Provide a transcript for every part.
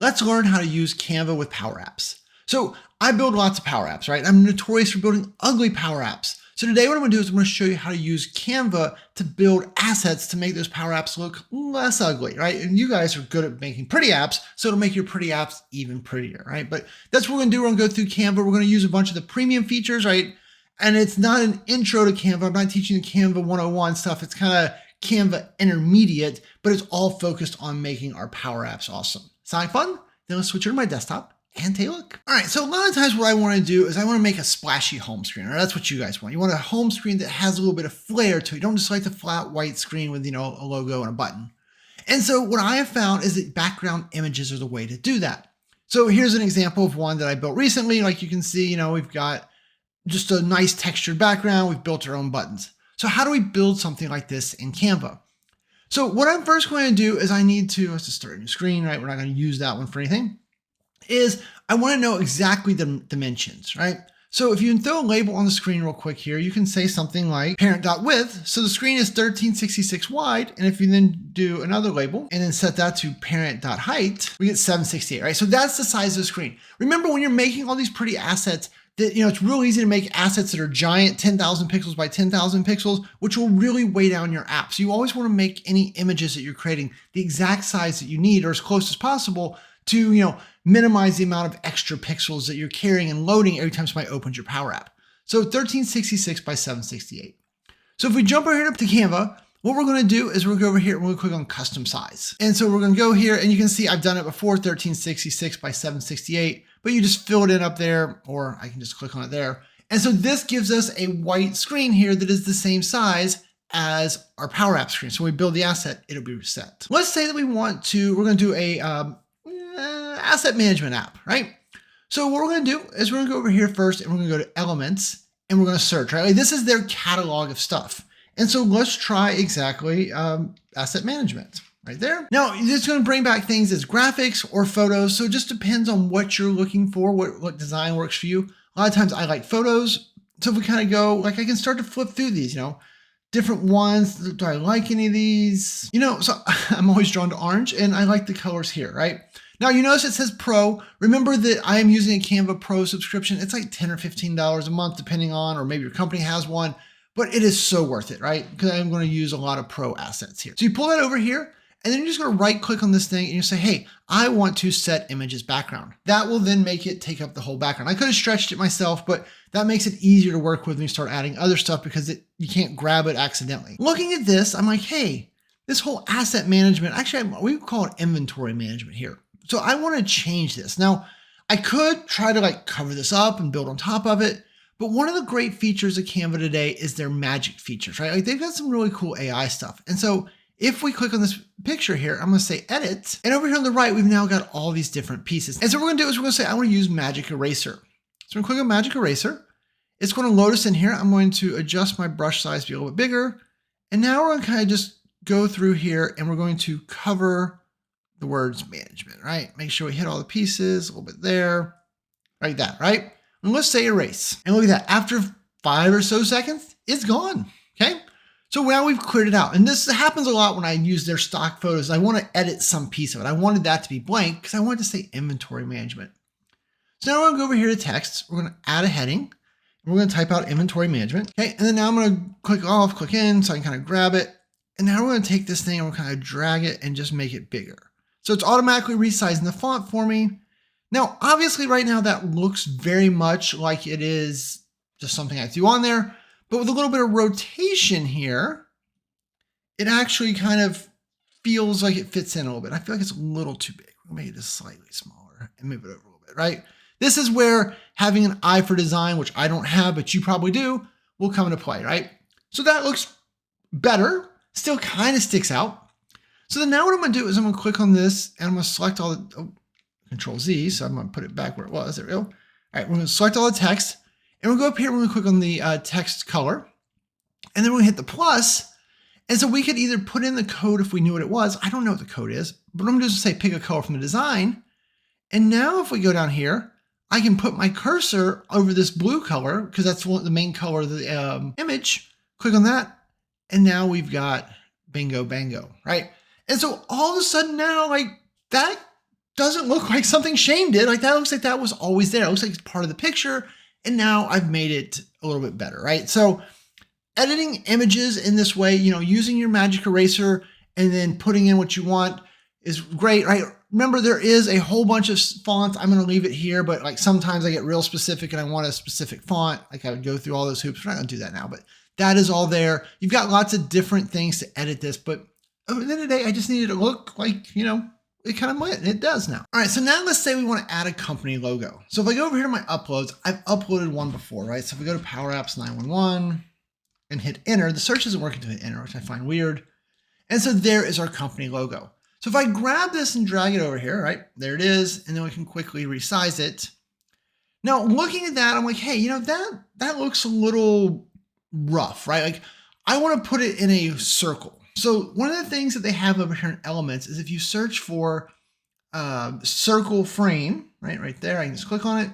Let's learn how to use Canva with PowerApps. So I build lots of PowerApps, right? I'm notorious for building ugly PowerApps. So today what I'm gonna do is I'm gonna show you how to use Canva to build assets to make those PowerApps look less ugly, right? And you guys are good at making pretty apps, so it'll make your pretty apps even prettier, right? But that's what we're gonna do. We're gonna go through Canva. We're gonna use a bunch of the premium features, right? And it's not an intro to Canva. I'm not teaching the Canva 101 stuff. It's kind of Canva intermediate, but it's all focused on making our PowerApps awesome. Sound fun? Then let's switch over to my desktop and take a look. All right, so a lot of times what I want to do is I want to make a splashy home screen, or that's what you guys want. You want a home screen that has a little bit of flair to it. You don't just like the flat white screen with, a logo and a button. And so what I have found is that background images are the way to do that. So here's an example of one that I built recently. Like you can see, we've got just a nice textured background. We've built our own buttons. So how do we build something like this in Canva? So what I'm first going to do is let's just start a new screen, right? We're not going to use that one for anything. I want to know exactly the dimensions, right? So if you can throw a label on the screen real quick here, you can say something like parent.width. So the screen is 1366 wide. And if you then do another label and then set that to parent.height, we get 768, right? So that's the size of the screen. Remember when you're making all these pretty assets, that, it's real easy to make assets that are giant, 10,000 pixels by 10,000 pixels, which will really weigh down your app. So you always want to make any images that you're creating the exact size that you need, or as close as possible to, minimize the amount of extra pixels that you're carrying and loading every time somebody opens your Power App. So 1366 by 768. So if we jump over here to Canva, what we're going to do is we're going to go over here and we're going to click on custom size. And so we're going to go here and you can see I've done it before, 1366 by 768, but you just fill it in up there, or I can just click on it there. And so this gives us a white screen here that is the same size as our Power App screen. So when we build the asset, it'll be set. Let's say that we're going to do a asset management app, right? So what we're going to do is we're going to go over here first and we're going to go to elements and we're going to search, right? Like this is their catalog of stuff. And so let's try exactly asset management right there. Now it's going to bring back things as graphics or photos. So it just depends on what you're looking for, what design works for you. A lot of times I like photos. So if we kind of go, like I can start to flip through these, different ones. Do I like any of these? So I'm always drawn to orange and I like the colors here, right? Now you notice it says Pro. Remember that I am using a Canva Pro subscription. It's like $10 or $15 a month, depending on, or maybe your company has one, but it is so worth it, right? Because I'm going to use a lot of Pro assets here. So you pull that over here and then you're just going to right click on this thing and you say, hey, I want to set images background. That will then make it take up the whole background. I could have stretched it myself, but that makes it easier to work with when you start adding other stuff because you can't grab it accidentally. Looking at this, I'm like, hey, this whole asset management, actually, we call it inventory management here. So I want to change this. Now, I could try to cover this up and build on top of it, but one of the great features of Canva today is their magic features, right? Like they've got some really cool AI stuff. And so if we click on this picture here, I'm going to say edit. And over here on the right, we've now got all these different pieces. And so what we're going to do is we're going to say, I want to use magic eraser. So I'm going to click on magic eraser. It's going to load us in here. I'm going to adjust my brush size to be a little bit bigger. And now we're going to kind of just go through here and we're going to cover the words management, right? Make sure we hit all the pieces a little bit there, like that, right? And let's say erase. And look at that. After 5 or so seconds, it's gone, okay? So now we've cleared it out. And this happens a lot when I use their stock photos. I want to edit some piece of it. I wanted that to be blank because I wanted to say inventory management. So now we're going to go over here to text. We're going to add a heading. We're going to type out inventory management, okay? And then now I'm going to click off, click in so I can kind of grab it. And now we're going to take this thing and we're kind of drag it and just make it bigger. So it's automatically resizing the font for me. Now, obviously right now that looks very much like it is just something I threw on there, but with a little bit of rotation here, it actually kind of feels like it fits in a little bit. I feel like it's a little too big. We'll make it just slightly smaller and move it over a little bit, right? This is where having an eye for design, which I don't have, but you probably do, will come into play, right? So that looks better, still kind of sticks out. So then now what I'm going to do is I'm going to click on this and I'm going to select all the, Control Z. So I'm going to put it back where it was. There we go. All right, we're going to select all the text and we'll go up here. We're going to click on the text color and then we're going to hit the plus. And so we could either put in the code if we knew what it was. I don't know what the code is, but I'm going to just say pick a color from the design. And now if we go down here, I can put my cursor over this blue color because that's the main color of the image. Click on that. And now we've got bingo, bango, right? And so all of a sudden now, that doesn't look like something Shane did. Like that looks like that was always there. It looks like it's part of the picture. And now I've made it a little bit better, right? So editing images in this way, using your magic eraser and then putting in what you want is great, right? Remember, there is a whole bunch of fonts. I'm going to leave it here, but like sometimes I get real specific and I want a specific font. Like I would go through all those hoops. We're not going to do that now, but that is all there. You've got lots of different things to edit this, but at the end of the day, I just needed it to look like, it kind of went, and it does now. All right, so now let's say we want to add a company logo. So if I go over here to my uploads, I've uploaded one before, right? So if we go to PowerApps 911 and hit enter, the search isn't working to hit enter, which I find weird. And so there is our company logo. So if I grab this and drag it over here, right, there it is, and then we can quickly resize it. Now looking at that, I'm like, hey, that looks a little rough, right? Like I want to put it in a circle. So one of the things that they have over here in Elements is if you search for circle frame, right there, I can just click on it.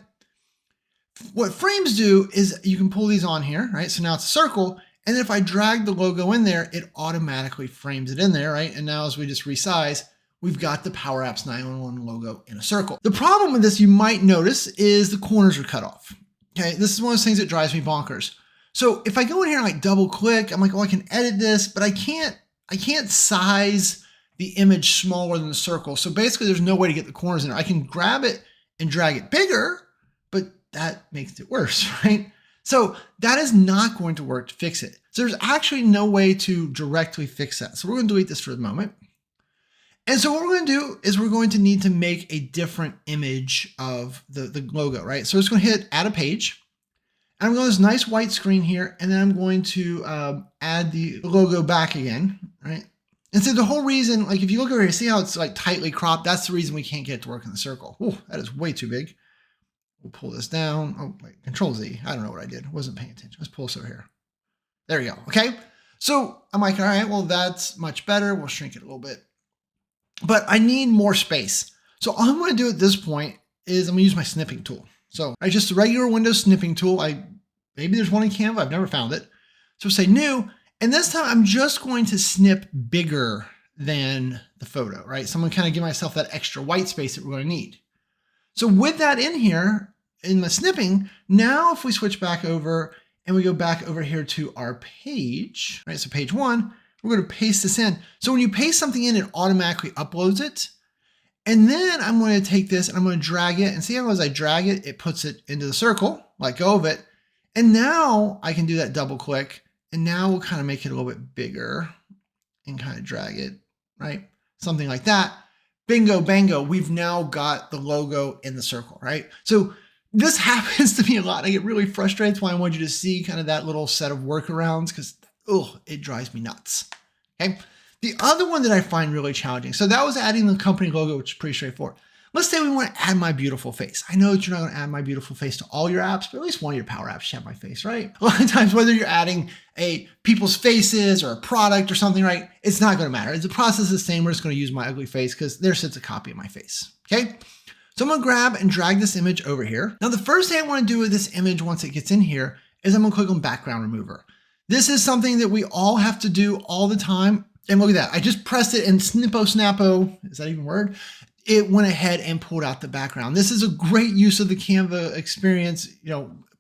What frames do is you can pull these on here, right? So now it's a circle. And then if I drag the logo in there, it automatically frames it in there, right? And now as we just resize, we've got the PowerApps 911 logo in a circle. The problem with this, you might notice, is the corners are cut off. Okay, this is one of those things that drives me bonkers. So if I go in here and like double click, I'm like, oh, I can edit this, but I can't size the image smaller than the circle. So basically there's no way to get the corners in there. I can grab it and drag it bigger, but that makes it worse, right? So that is not going to work to fix it. So there's actually no way to directly fix that. So we're going to delete this for the moment. And so what we're going to do is we're going to need to make a different image of the logo, right? So we're just going to hit add a page. And I'm going to this nice white screen here, and then I'm going to add the logo back again, right? And so the whole reason, like if you look over here, see how it's like tightly cropped? That's the reason we can't get it to work in the circle. Oh, that is way too big. We'll pull this down. Oh, wait, Control Z. I don't know what I did. Wasn't paying attention. Let's pull this over here. There we go. Okay. So I'm like, all right, well, that's much better. We'll shrink it a little bit, but I need more space. So all I'm going to do at this point is I'm going to use my snipping tool. So just a regular Windows snipping tool. Maybe there's one in Canva. I've never found it. So say new, and this time I'm just going to snip bigger than the photo, right? So I'm going to kind of give myself that extra white space that we're going to need. So with that in here, in the snipping, now if we switch back over and we go back over here to our page, right? So page one, we're going to paste this in. So when you paste something in, it automatically uploads it. And then I'm going to take this and I'm going to drag it, and see how as I drag it, it puts it into the circle, let go of it. And now I can do that double click, and now we'll kind of make it a little bit bigger and kind of drag it, right? Something like that. Bingo, bango, we've now got the logo in the circle, right? So this happens to me a lot. I get really frustrated. That's why I want you to see kind of that little set of workarounds, because it drives me nuts, okay? The other one that I find really challenging, so that was adding the company logo, which is pretty straightforward. Let's say we want to add my beautiful face. I know that you're not going to add my beautiful face to all your apps, but at least one of your Power Apps should have my face, right? A lot of times, whether you're adding people's faces or a product or something, right? It's not going to matter. The process is the same. We're just going to use my ugly face because there sits a copy of my face, okay? So I'm going to grab and drag this image over here. Now, the first thing I want to do with this image once it gets in here is I'm going to click on background remover. This is something that we all have to do all the time. And look at that. I just pressed it and snappo, is that even a word? It went ahead and pulled out the background. This is a great use of the Canva experience,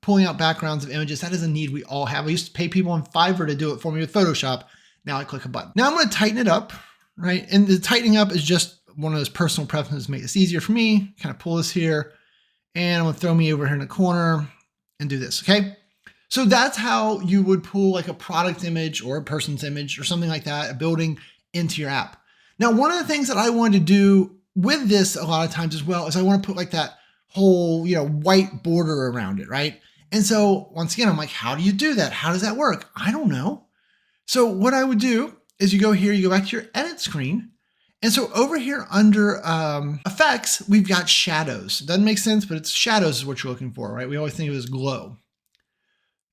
pulling out backgrounds of images. That is a need we all have. I used to pay people on Fiverr to do it for me with Photoshop. Now I click a button. Now I'm going to tighten it up, right? And the tightening up is just one of those personal preferences to make this easier for me. Kind of pull this here, and I'm going to throw me over here in the corner and do this, okay? So that's how you would pull like a product image or a person's image or something like that, a building, into your app. Now, one of the things that I wanted to do with this a lot of times as well is I want to put like that whole, white border around it, right? And so once again, I'm like, how do you do that? How does that work? I don't know. So what I would do is you go here, you go back to your edit screen. And so over here under effects, we've got shadows. It doesn't make sense, but it's shadows is what you're looking for, right? We always think of it as glow.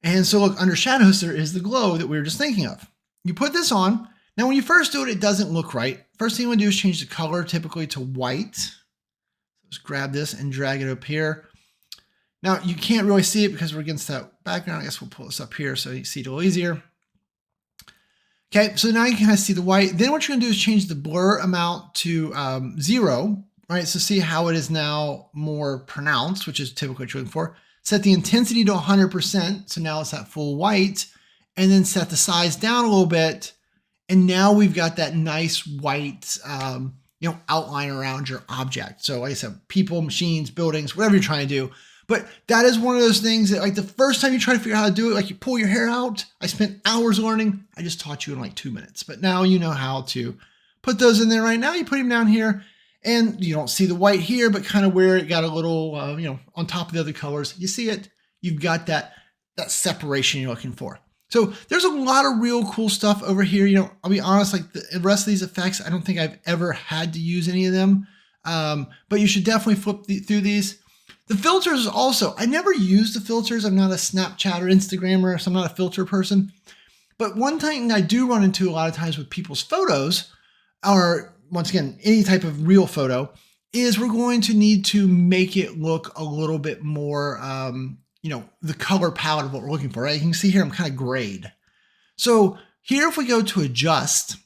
And so look, under shadows, there is the glow that we were just thinking of. You put this on. Now, when you first do it, it doesn't look right. First thing you want to do is change the color typically to white. Just grab this and drag it up here. Now, you can't really see it because we're against that background. I guess we'll pull this up here so you can see it a little easier. Okay, so now you can kind of see the white. Then what you're going to do is change the blur amount to 0, All right, so see how it is now more pronounced, which is typically what you're looking for. Set the intensity to 100%, so now it's at full white, and then set the size down a little bit, and now we've got that nice white outline around your object. So like I said, people, machines, buildings, whatever you're trying to do. But that is one of those things that like the first time you try to figure out how to do it, like you pull your hair out. I spent hours learning. I just taught you in like 2 minutes, but now you know how to put those in there. Right now you put them down here and you don't see the white here, but kind of where it got a little, on top of the other colors, you see it, you've got that separation you're looking for. So there's a lot of real cool stuff over here. I'll be honest, like the rest of these effects, I don't think I've ever had to use any of them. But you should definitely flip through these. The filters also, I never use the filters. I'm not a Snapchat or Instagrammer, so I'm not a filter person. But one thing I do run into a lot of times with people's photos, or once again, any type of real photo, is we're going to need to make it look a little bit more, the color palette of what we're looking for, right? You can see here, I'm kind of grayed. So here, if we go to adjust,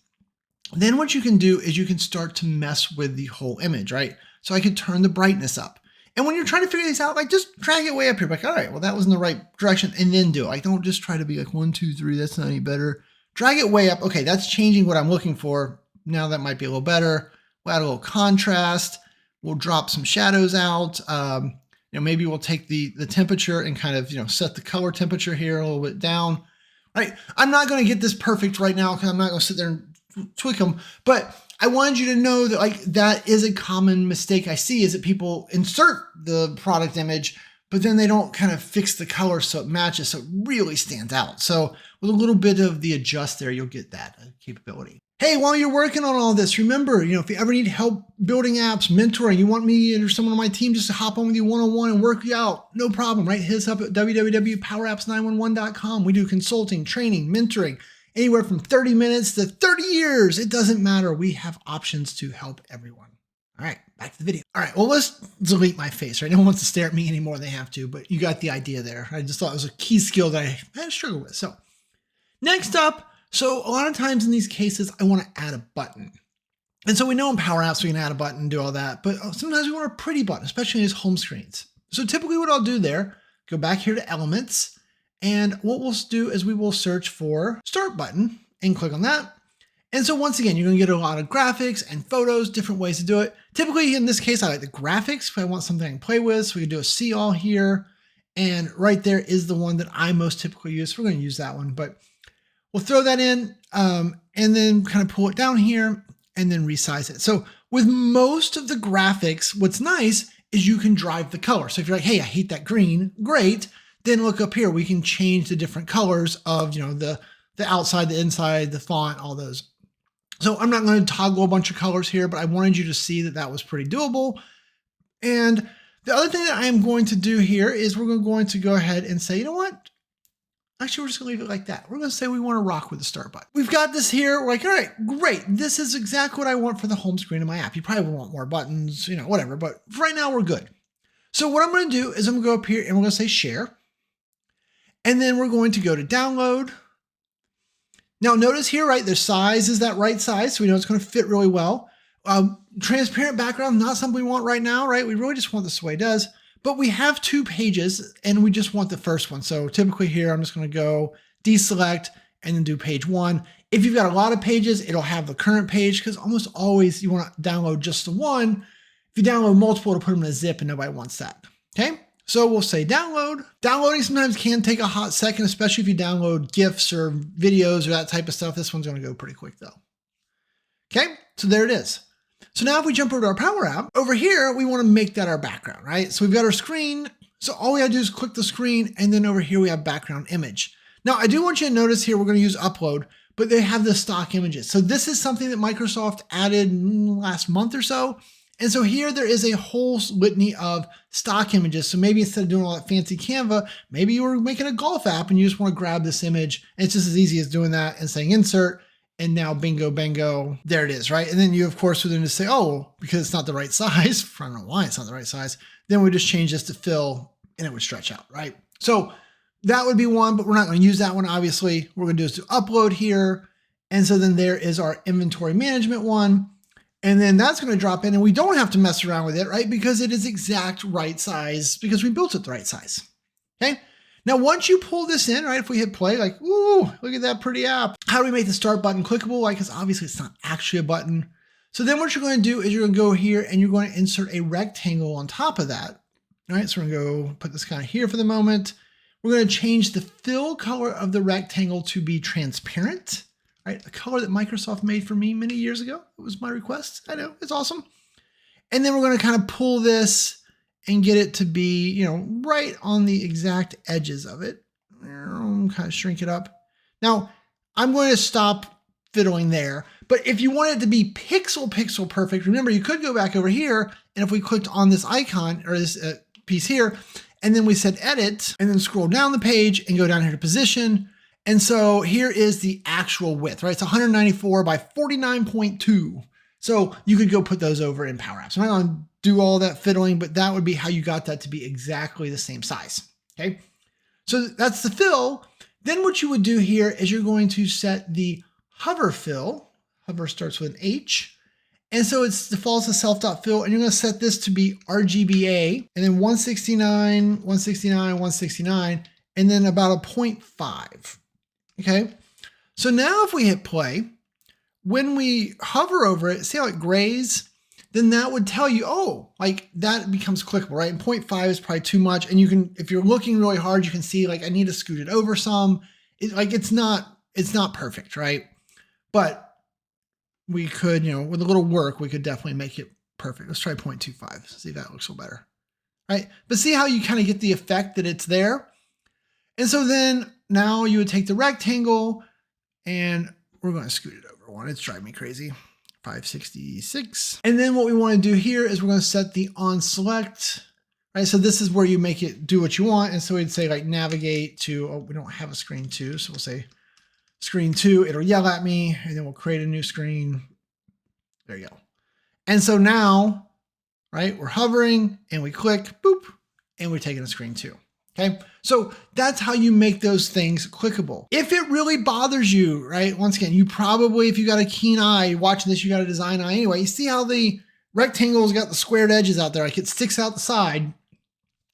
then what you can do is you can start to mess with the whole image, right? So I could turn the brightness up. And when you're trying to figure these out, like just drag it way up here. Like, all right, well, that was in the right direction, and then do it. Like, don't just try to be like 1, 2, 3, that's not any better. Drag it way up. Okay, that's changing what I'm looking for. Now that might be a little better. We'll add a little contrast. We'll drop some shadows out. Maybe we'll take the temperature and kind of, set the color temperature here a little bit down. Right? I'm not going to get this perfect right now because I'm not going to sit there and tweak them, but I wanted you to know that like that is a common mistake I see, is that people insert the product image, but then they don't kind of fix the color so it matches, so it really stands out. So with a little bit of the adjust there, you'll get that capability. Hey, while you're working on all this, remember, if you ever need help building apps, mentoring, you want me or someone on my team just to hop on with you one-on-one and work you out, no problem, right? Hit us up at www.powerapps911.com. We do consulting, training, mentoring, anywhere from 30 minutes to 30 years. It doesn't matter. We have options to help everyone. All right, back to the video. All right, well, let's delete my face, right? No one wants to stare at me anymore than they have to, but you got the idea there. I just thought it was a key skill that I had to struggle with. So next up, so a lot of times in these cases, I want to add a button. And so we know in PowerApps, we can add a button and do all that, but sometimes we want a pretty button, especially in these home screens. So typically what I'll do there, go back here to Elements, and what we'll do is we will search for Start Button and click on that. And so once again, you're going to get a lot of graphics and photos, different ways to do it. Typically in this case, I like the graphics if I want something I can play with. So we can do a see all here. And right there is the one that I most typically use. So we're going to use that one, but we'll throw that in and then kind of pull it down here and then resize it. So with most of the graphics, what's nice is you can drive the color. So if you're like, hey, I hate that green, great. Then look up here, we can change the different colors of, the outside, the inside, the font, all those. So I'm not going to toggle a bunch of colors here, but I wanted you to see that that was pretty doable. And the other thing that I am going to do here is we're going to go ahead and say, you know what? Actually, we're just going to leave it like that. We're going to say we want to rock with the start button. We've got this here. We're like, all right, great. This is exactly what I want for the home screen of my app. You probably want more buttons, whatever, but for right now we're good. So what I'm going to do is I'm going to go up here and we're going to say share. And then we're going to go to download. Now notice here, right, the size is that right size, so we know it's going to fit really well. Transparent background, not something we want right now, right? We really just want this the way it does, but we have 2 pages and we just want the first one. So typically here, I'm just going to go deselect and then do page 1. If you've got a lot of pages, it'll have the current page because almost always you want to download just the one. If you download multiple, it'll put them in a zip and nobody wants that, okay? So we'll say download. Downloading sometimes can take a hot second, especially if you download GIFs or videos or that type of stuff. This one's going to go pretty quick though. Okay, so there it is. So now if we jump over to our Power App, over here, we want to make that our background, right? So we've got our screen. So all we got to do is click the screen, and then over here we have background image. Now I do want you to notice here, we're going to use upload, but they have the stock images. So this is something that Microsoft added last month or so. And so here there is a whole litany of stock images. So maybe instead of doing all that fancy Canva, maybe you were making a golf app and you just want to grab this image. And it's just as easy as doing that and saying insert. And now bingo, bango, there it is, right? And then you, of course, would then just say, oh, because it's not the right size, I don't know why it's not the right size, then we just change this to fill and it would stretch out, right? So that would be one, but we're not going to use that one, obviously. What we're going to do is to upload here. And so then there is our inventory management one. And then that's going to drop in and we don't have to mess around with it, right? Because it is exact right size because we built it the right size. Okay. Now, once you pull this in, right, if we hit play, like, ooh, look at that pretty app. How do we make the start button clickable? Like, because obviously it's not actually a button. So then what you're going to do is you're going to go here and you're going to insert a rectangle on top of that. All right, so we're going to go put this kind of here for the moment. We're going to change the fill color of the rectangle to be transparent, right? A color that Microsoft made for me many years ago. It was my request. I know, it's awesome. And then we're going to kind of pull this and get it to be, you know, right on the exact edges of it. Kind of shrink it up. Now, I'm going to stop fiddling there, but if you want it to be pixel perfect, remember you could go back over here, and if we clicked on this icon or this piece here, and then we said edit, and then scroll down the page and go down here to position. And so here is the actual width, right? It's 194 by 49.2. So you could go put those over in PowerApps. I'm not going to do all that fiddling, but that would be how you got that to be exactly the same size. Okay. So that's the fill. Then what you would do here is you're going to set the hover fill. Hover starts with an H. And so it's defaults to self.fill, and you're going to set this to be RGBA, and then 169, 169, 169, and then about a 0.5. Okay. So now if we hit play, when we hover over it, see how it grays? Then that would tell you, oh, like that becomes clickable, right? And 0.5 is probably too much. And you can, if you're looking really hard, you can see like I need to scoot it over some. It's not perfect, right? But we could, you know, with a little work, we could definitely make it perfect. Let's try 0.25. See if that looks a little better, right? But see how you kind of get the effect that it's there? And so then now you would take the rectangle and we're going to scoot it over one. It's driving me crazy. 566. And then what we want to do here is we're going to set the on select, right? So this is where you make it do what you want. And so we'd say like navigate to, oh, we don't have a screen 2. So we'll say screen 2, it'll yell at me, and then we'll create a new screen. There you go. And so now, right, we're hovering and we click, boop, and we're taking a screen 2. Okay. So that's how you make those things clickable. If it really bothers you, right? Once again, you probably, if you got a keen eye watching this, you got a design eye anyway, you see how the rectangle's got the squared edges out there, like it sticks out the side,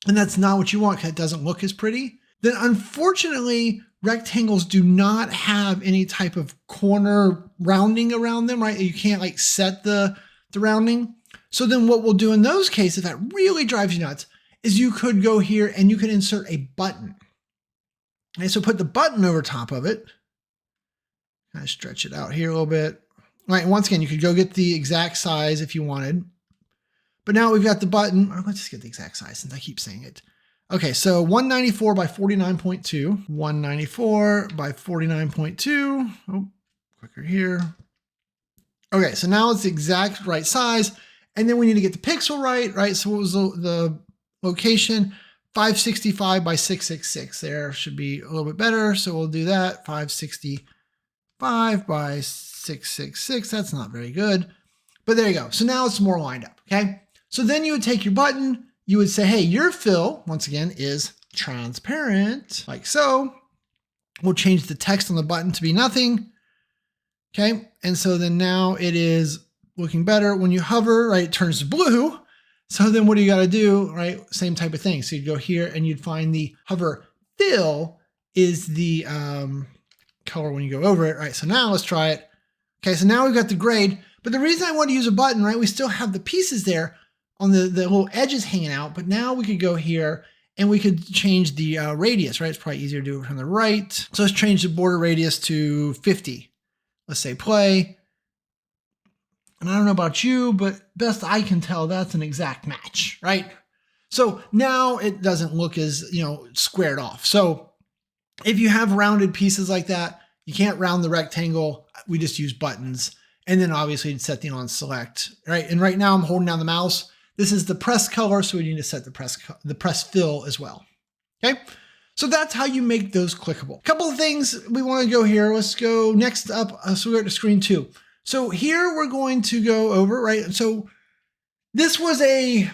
and that's not what you want because it doesn't look as pretty. Then unfortunately, rectangles do not have any type of corner rounding around them, right? You can't like set the rounding. So then what we'll do in those cases, if that really drives you nuts, is you could go here and you can insert a button. Okay, so put the button over top of it. Kind of stretch it out here a little bit. All right, once again, you could go get the exact size if you wanted. But now we've got the button. Or let's just get the exact size since I keep saying it. Okay, so 194 by 49.2. 194 by 49.2. Oh, quicker here. Okay, so now it's the exact right size. And then we need to get the pixel right? So what was the location? 565 by 666. There should be a little bit better. So we'll do that. 565 by 666. That's not very good. But there you go. So now it's more lined up. Okay. So then you would take your button. You would say, hey, your fill, once again, is transparent, like so. We'll change the text on the button to be nothing. Okay. And so then now it is looking better. When you hover, right, it turns to blue. So then what do you got to do, right? Same type of thing. So you'd go here and you'd find the hover fill is the color when you go over it, right? So now let's try it. Okay, so now we've got the grade, but the reason I want to use a button, right? We still have the pieces there on the little edges hanging out, but now we could go here and we could change the radius, right? It's probably easier to do it from the right. So let's change the border radius to 50. Let's say play. And I don't know about you, but best I can tell, that's an exact match, right? So now it doesn't look as, squared off. So if you have rounded pieces like that, you can't round the rectangle. We just use buttons. And then obviously you'd set the on select, right? And right now I'm holding down the mouse. This is the press color. So we need to set the press fill as well. Okay. So that's how you make those clickable. A couple of things we want to go here. Let's go next up. So we're at the screen 2. So here we're going to go over, right? So this was a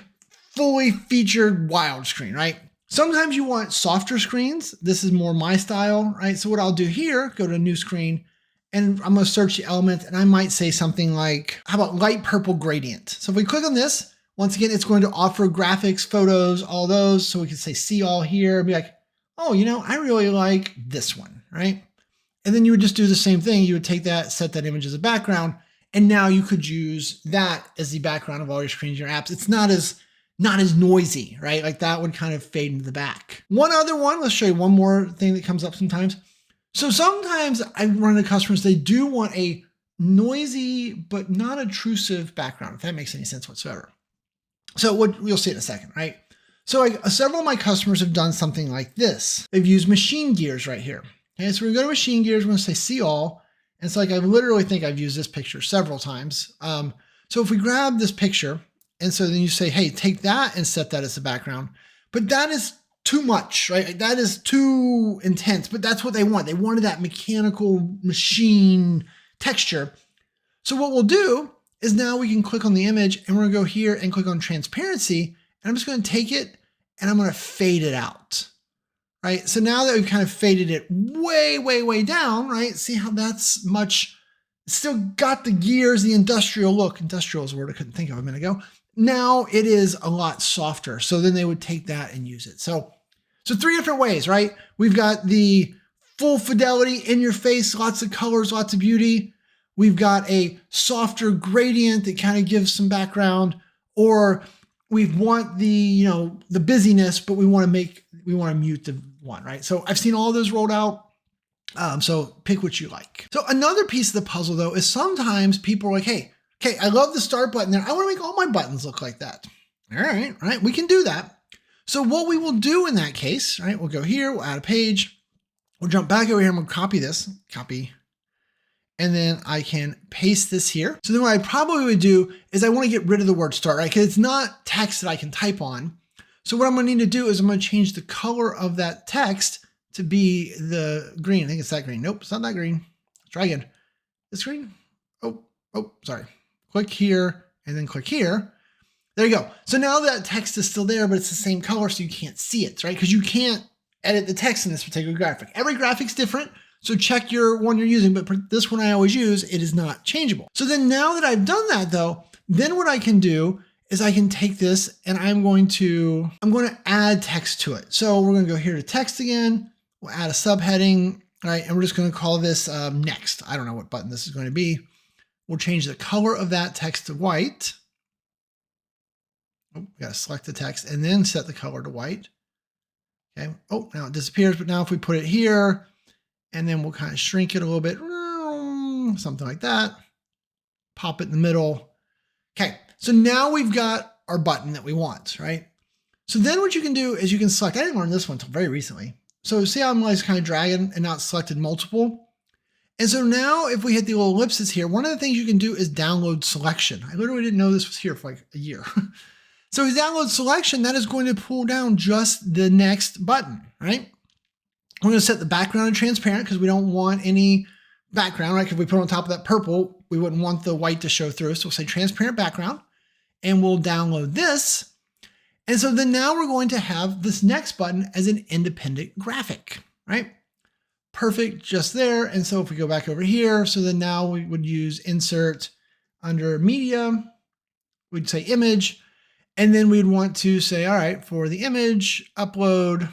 fully featured wild screen, right? Sometimes you want softer screens. This is more my style, right? So what I'll do here, go to new screen, and I'm going to search the element, and I might say something like, how about light purple gradient? So if we click on this, once again, it's going to offer graphics, photos, all those. So we can say see all here and be like, oh, I really like this one, right? And then you would just do the same thing. You would take that, set that image as a background, and now you could use that as the background of all your screens, your apps. It's not as noisy, right? Like that would kind of fade into the back. One other one, let's show you one more thing that comes up sometimes. So sometimes I run into customers, they do want a noisy but not obtrusive background, if that makes any sense whatsoever. So you'll see it in a second, right? So several of my customers have done something like this. They've used machine gears right here. Okay, so we're going to machine gears, we're going to say see all. And it's like, I literally think I've used this picture several times. So if we grab this picture, and so then you say, hey, take that and set that as the background. But that is too much, right? That is too intense, but that's what they want. They wanted that mechanical machine texture. So what we'll do is now we can click on the image and we're gonna go here and click on transparency. And I'm just gonna take it and I'm gonna fade it out, right? So now that we've kind of faded it way, way, way down, right? See how that's much, still got the gears, the industrial look. Industrial is a word I couldn't think of a minute ago. Now it is a lot softer. So then they would take that and use it. So 3 different ways, right? We've got the full fidelity in your face, lots of colors, lots of beauty. We've got a softer gradient that kind of gives some background, or we want the, the busyness, but we want to mute the one, right? So I've seen all those rolled out. So pick what you like. So another piece of the puzzle though, is sometimes people are like, hey, okay, I love the start button there. I want to make all my buttons look like that. All right, we can do that. So what we will do in that case, right, we'll go here, we'll add a page, we'll jump back over here, I'm gonna copy this, and then I can paste this here. So then what I probably would do is I want to get rid of the word start, right? Because it's not text that I can type on. So what I'm gonna need to do is I'm gonna change the color of that text to be the green. I think it's that green. Nope, it's not that green. Let's try again. This green? Oh, sorry. Click here and then click here. There you go. So now that text is still there, but it's the same color, so you can't see it, right? Because you can't edit the text in this particular graphic. Every graphic's different, so check your one you're using, but for this one I always use, it is not changeable. So then now that I've done that though, then what I can do is I can take this and I'm going to add text to it. So we're going to go here to text again. We'll add a subheading, right? And we're just going to call this next. I don't know what button this is going to be. We'll change the color of that text to white. Oh, we got to select the text and then set the color to white. Okay. Oh, now it disappears. But now if we put it here and then we'll kind of shrink it a little bit, something like that. Pop it in the middle. Okay. So now we've got our button that we want, right? So then what you can do is you can select, I didn't learn this one until very recently. So see how I'm like kind of dragging and not selected multiple? And so now if we hit the little ellipses here, one of the things you can do is download selection. I literally didn't know this was here for like a year. So if you download selection, that is going to pull down just the next button, right? We're going to set the background to transparent because we don't want any background, right? Because if we put on top of that purple, we wouldn't want the white to show through. So we'll say transparent background and we'll download this. And so then now we're going to have this next button as an independent graphic, right? Perfect, just there. And so if we go back over here, so then now we would use insert under media, we'd say image, and then we'd want to say, all right, for the image, upload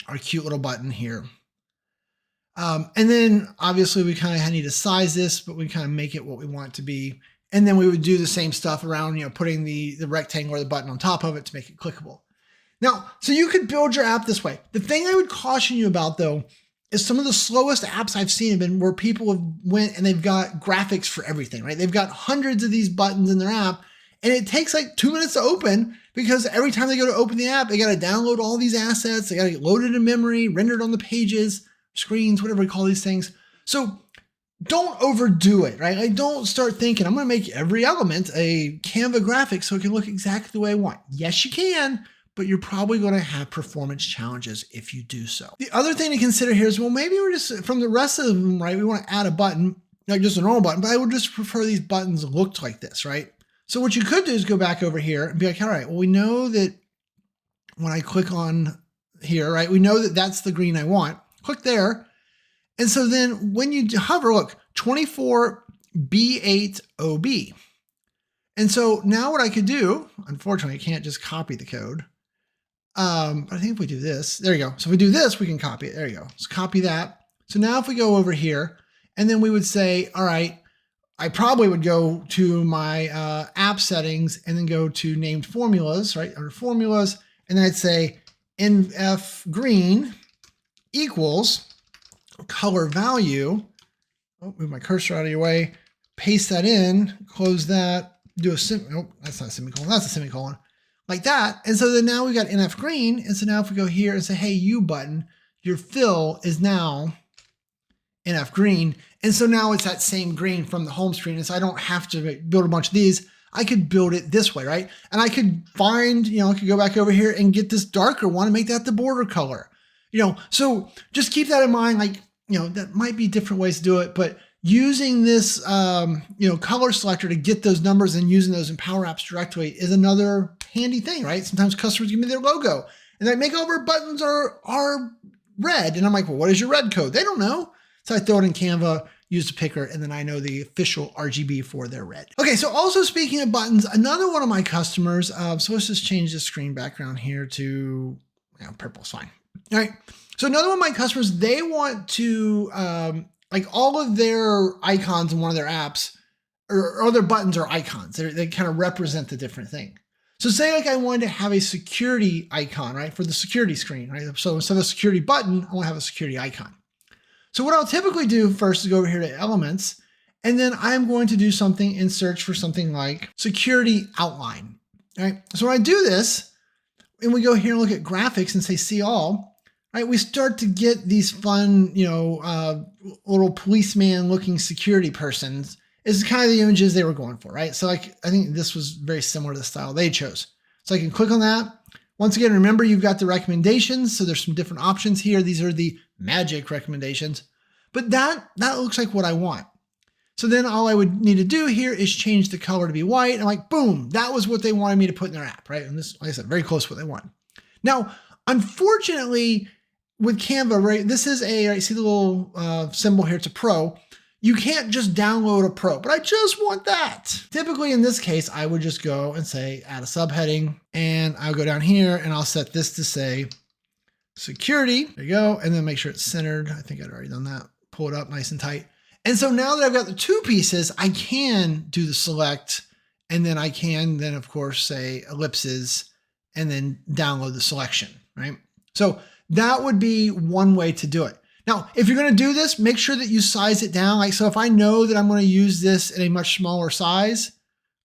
our cute little button here. And then obviously we kind of need to size this, but we kind of make it what we want it to be. And then we would do the same stuff around, putting the rectangle or the button on top of it to make it clickable. Now, so you could build your app this way. The thing I would caution you about though, is some of the slowest apps I've seen have been where people have went and they've got graphics for everything, right? They've got hundreds of these buttons in their app and it takes like 2 minutes to open because every time they go to open the app, they got to download all these assets. They got to get loaded in memory, rendered on the pages, screens, whatever we call these things. So don't overdo it, right? Like don't start thinking, I'm going to make every element a Canva graphic so it can look exactly the way I want. Yes, you can, but you're probably going to have performance challenges if you do so. The other thing to consider here is, well, maybe we're just, from the rest of them, right, we want to add a button, not just a normal button, but I would just prefer these buttons looked like this, right? So what you could do is go back over here and be like, all right, well, we know that when I click on here, right, we know that that's the green I want. Click there. And so then when you hover, look, 24B8OB. And so now what I could do, unfortunately, I can't just copy the code. But I think if we do this, there you go. So if we do this, we can copy it. There you go. Let's copy that. So now if we go over here, and then we would say, all right, I probably would go to my app settings and then go to named formulas, right? Under formulas. And then I'd say NF green equals color value. Oh, move my cursor out of your way. Paste that in, close that, do a nope, that's not a semicolon, that's a semicolon. Like that. And so then now we've got NF green. And so now if we go here and say, hey, you button, your fill is now NF green. And so now it's that same green from the home screen. And so I don't have to build a bunch of these. I could build it this way, right? And I could find, I could go back over here and get this darker one and make that the border color. So just keep that in mind. Like, that might be different ways to do it, but using this, color selector to get those numbers and using those in PowerApps directly is another handy thing, right? Sometimes customers give me their logo and they make all of our buttons are red. And I'm like, well, what is your red code? They don't know. So I throw it in Canva, use the picker, and then I know the official RGB for their red. Okay, so also speaking of buttons, another one of my customers, so let's just change the screen background here to purple is fine. All right, so another one of my customers, they want to, like all of their icons in one of their apps, or their buttons are icons. They kind of represent the different thing. So say like I wanted to have a security icon, right, for the security screen, right? So instead of a security button, I want to have a security icon. So what I'll typically do first is go over here to elements, and then I'm going to do something and search for something like security outline, right? So when I do this, and we go here and look at graphics and say see all, right? We start to get these fun, little policeman looking security persons is kind of the images they were going for, right? So like, I think this was very similar to the style they chose. So I can click on that. Once again, remember you've got the recommendations. So there's some different options here. These are the magic recommendations, but that looks like what I want. So then all I would need to do here is change the color to be white. And like, boom, that was what they wanted me to put in their app, right? And this, like I said, very close to what they want. Now, unfortunately with Canva, right, this is right, see the little symbol here, it's a pro. You can't just download a pro, but I just want that. Typically in this case, I would just go and say, add a subheading, and I'll go down here and I'll set this to say security. There you go. And then make sure it's centered. I think I'd already done that. Pull it up nice and tight. And so now that I've got the two pieces, I can do the select, and then I can then of course say ellipses and then download the selection, right? So that would be one way to do it. Now, if you're going to do this, make sure that you size it down. Like, so if I know that I'm going to use this in a much smaller size,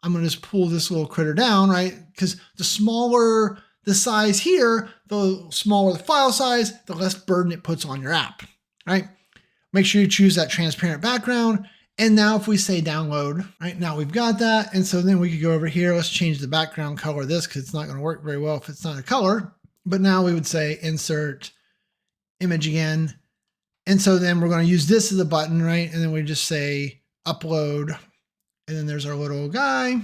I'm going to just pull this little critter down, right? Because the smaller the size here, the smaller the file size, the less burden it puts on your app, right? Make sure you choose that transparent background. And now if we say download, right, now we've got that. And so then we could go over here. Let's change the background color of this because it's not going to work very well if it's not a color. But now we would say insert image again. And so then we're going to use this as a button, right? And then we just say upload. And then there's our little guy.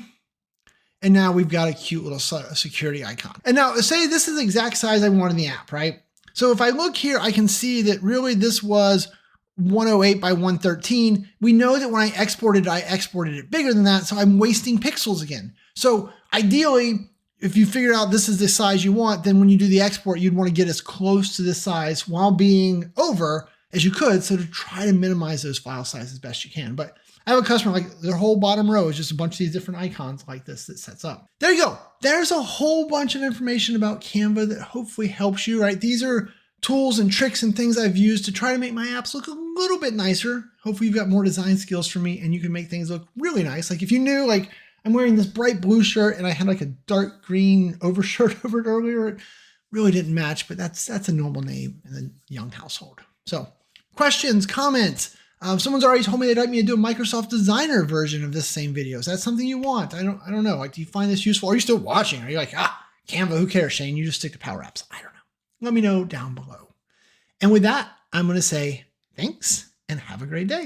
And now we've got a cute little security icon. And now say this is the exact size I want in the app, right? So if I look here, I can see that really this was 108 by 113. We know that when I exported it bigger than that. So I'm wasting pixels again. So ideally, if you figure out this is the size you want, then when you do the export, you'd want to get as close to this size while being over as you could. So to try to minimize those file sizes as best you can. But I have a customer, like their whole bottom row is just a bunch of these different icons like this that sets up. There you go. There's a whole bunch of information about Canva that hopefully helps you, right? These are tools and tricks and things I've used to try to make my apps look a little bit nicer. Hopefully you've got more design skills from me and you can make things look really nice. Like if you knew, like I'm wearing this bright blue shirt and I had like a dark green overshirt over it earlier, it really didn't match, but that's a normal name in the young household. So questions, comments. Someone's already told me they'd like me to do a Microsoft Designer version of this same video. Is that something you want? I don't know. Like, do you find this useful? Are you still watching? Are you like, Canva, who cares, Shane? You just stick to PowerApps. I don't know. Let me know down below. And with that, I'm going to say thanks and have a great day.